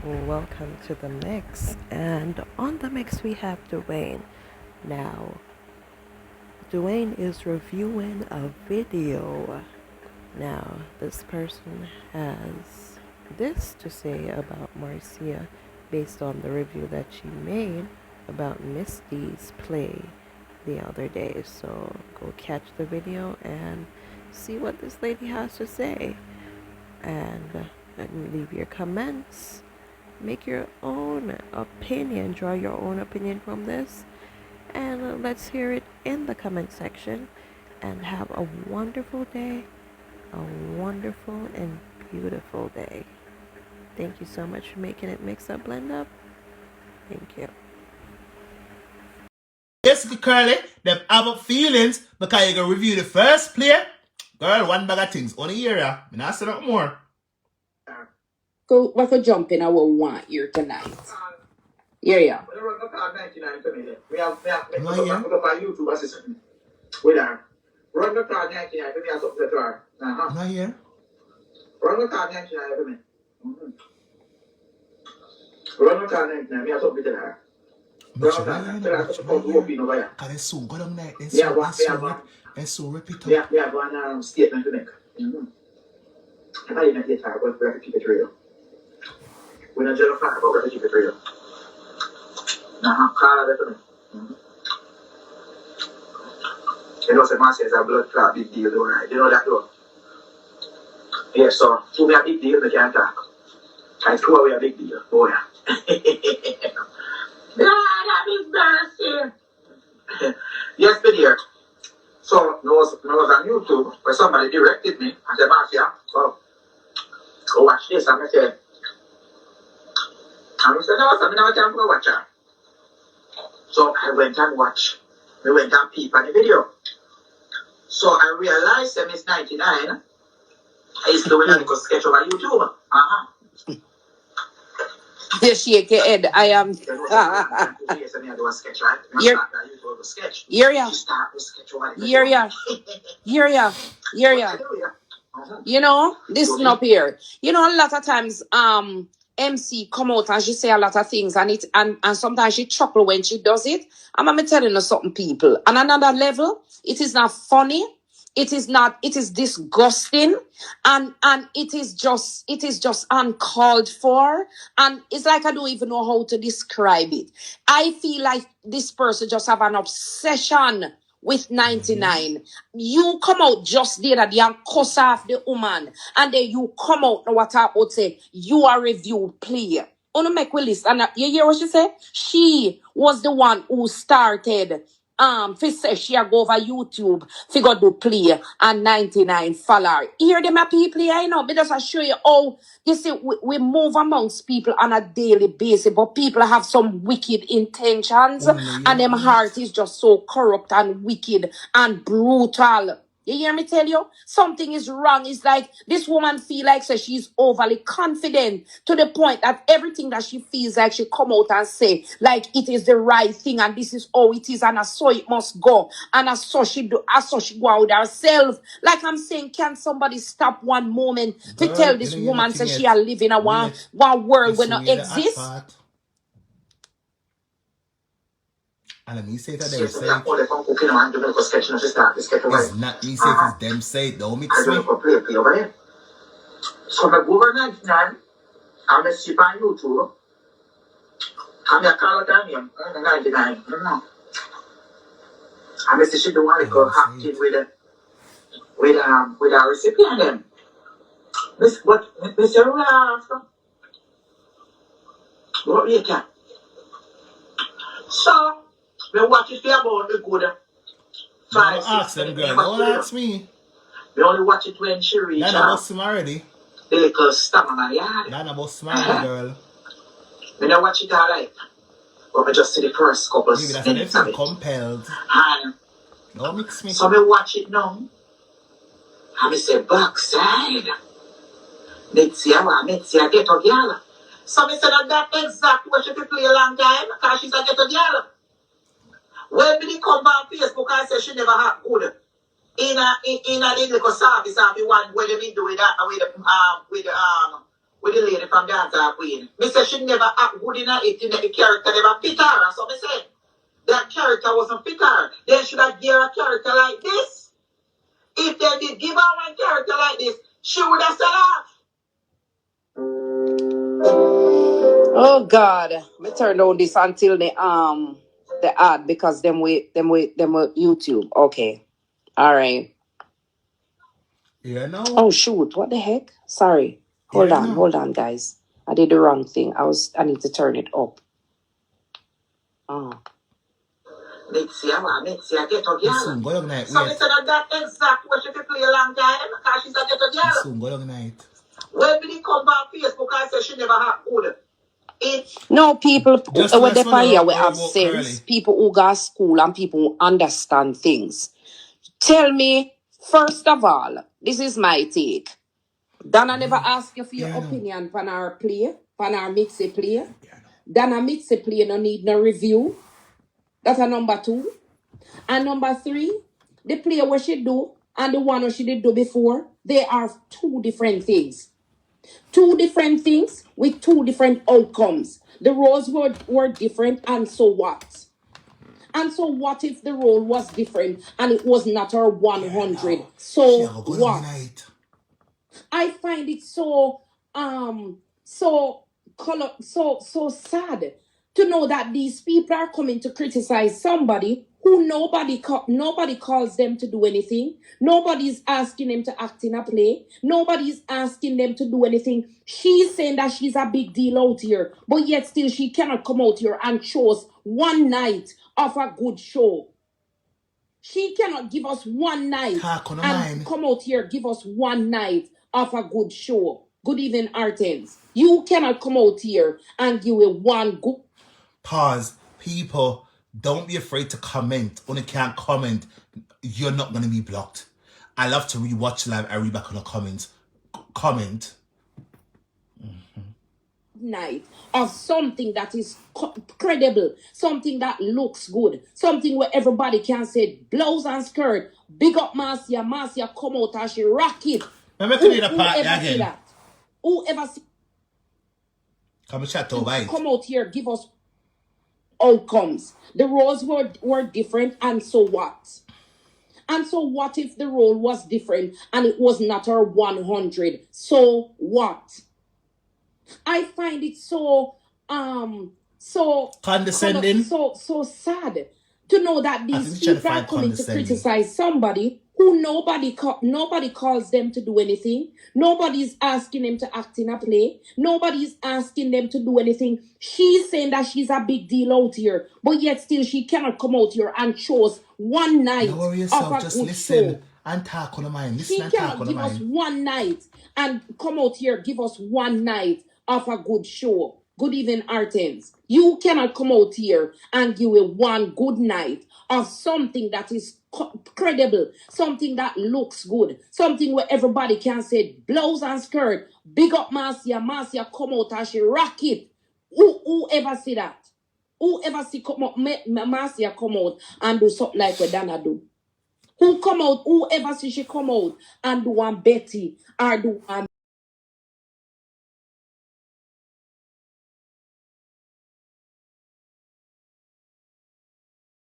Welcome to the mix, and on the mix we have Dwayne. Now, Dwayne is reviewing a video. Now, this person has this to say about Marcia based on the review that she made about Misty's play the other day. So, go catch the video and see what this lady has to say. And leave your comments. Make your own opinion, draw your own opinion from this, and let's hear it in the comment section. And have a wonderful day, a wonderful and beautiful day. Thank you so much for making it Mix Up Blend Up. Thank you. Yes, Curly, them have up feelings because you can review the first player. Girl, one bag of things. Only here, I not say nothing more. What for jumping I will want here tonight. Yeah. We have up on YouTube assistant. With her. Run the card 99 for me as up to her. Not here. Run the card 99 for me. Run the card 99 me as up to her. Because they soon go down there. They soon rip it up. We have one statement to make. If I didn't get her, we have to keep it real. We're not just flat, but we have to keep it real. Call her for me. You know, Marcia is a blood clot big deal, though, right? You know that, though? Yeah, so, to me a big deal, we can't talk. And to her, we a big deal. Oh, yeah. That is mercy. Yes, but dear. So, I was on YouTube where somebody directed me and said, Marcia, well, go watch this. And I said, no, I never can go watch her. So I went and watched. We went and peep on the video. So I realized that Miss 99 is doing a little sketch over YouTube. You shake your head. I am. You know, this is up here. You know, a lot of times, MC come out and she say a lot of things, and sometimes she chuckle when she does it. I'm telling you something, people. On another level, it is not funny. It is disgusting, and it is just uncalled for, and it's like I don't even know how to describe it. I feel like this person just have an obsession with 99. You come out just there that and cuss off the woman, and then you come out now what I would say, you are reviewed player. Wanna make a list, and you hear what she said? She was the one who started fi say she go over YouTube, figure do play and 99 follower. Hear them a people here, I know, because I show you how you see we move amongst people on a daily basis, but people have some wicked intentions, and them heart is just so corrupt and wicked and brutal. You hear me tell you? Something is wrong. It's like this woman feel like so she's overly confident to the point that everything that she feels like she come out and say like it is the right thing and this is how it is and so it must go. And so she go out herself. Like I'm saying, can somebody stop one moment to tell this woman say she are living in one world where not exist? And let me say that they say it's not me say it's them say don't mix me. So my government now, I'm a ship on YouTube. I'm a call down 99. I'm a she do want to go active with a recipient them. Miss what you can. So we watch it about the good. Don't ask them, girl. Don't ask me. We only watch it when she reach out. That's about smarty. The little stamp on my yard. That's about smarty, girl. We don't watch it all right. But we just see the first couple minutes of it. Compelled. And don't mix me. So we watch it now. And we say backside. Mitzi, get a girl. So we said that exactly what she could play a long time because she's a ghetto girl. When we come back on Facebook and say she never had good in a little service of the one where they been doing that with with the lady from Dancer Queen. Me say she never act good in it, in the character never fit her. So me say that character wasn't fit her. They should have given her a character like this. If they did give her one character like this, she would have said off. Oh God, me turn down this until the ad because them with YouTube. Okay, all right. Yeah, no. Oh shoot, what the heck? Sorry. Hold on, guys. I did the wrong thing. I need to turn it up. Oh. Next year, get a You soon girl. go night. So me said that exact what she could play a long time because she's a get a You girl. soon go night. When we come back Facebook, I said she never had good. No, people Just with the fire we have about sense, Curly. people who go to school and people who understand things. Tell me, first of all, this is my take. Dana never ask you for your opinion on our play, on our Mixup play. Dana Mixup play no need no review. That's a number 2. And number 3, the play what she do and the one what she did do before, they are 2 different things. 2 different things with 2 different outcomes. The roles were different, and so what? And so what if the role was different and it was not her 100? So what? I find it so sad to know that these people are coming to criticize somebody who nobody calls them to do anything. Nobody's asking them to act in a play. Nobody's asking them to do anything. She's saying that she's a big deal out here, but yet still she cannot come out here and show us one night of a good show. She cannot give us one night and come out here give us one night of a good show. Good evening, Artens. You cannot come out here and give a one good... Pause. People, don't be afraid to comment. Only can't comment. You're not going to be blocked. I love to rewatch live. I read back on the comments. Comment. Night of something that is credible, something that looks good, something where everybody can say blouse and skirt. Big up Marcia come out and she rock it. Whoever see that? Whoever see come out here, give us outcomes. The roles were different, and so what? And so what if the role was different and it was not her 100? So what? I find it so condescending, so sad to know that these people are coming to criticize somebody who nobody calls them to do anything. Nobody's asking them to act in a play. Nobody's asking them to do anything. She's saying that she's a big deal out here, but yet still she cannot come out here and show us one night of a just good listen show. And talk on the mind. She cannot give us one night and come out here give us one night of a good show. Good evening, Artens. You cannot come out here and give a one good night of something that is credible, something that looks good, something where everybody can say blouse and skirt. Big up Marcia come out and she rock it. Who ever see that? Who ever see Marcia come out and do something like what Dana do? Who come out, whoever see she come out and do one Betty or do one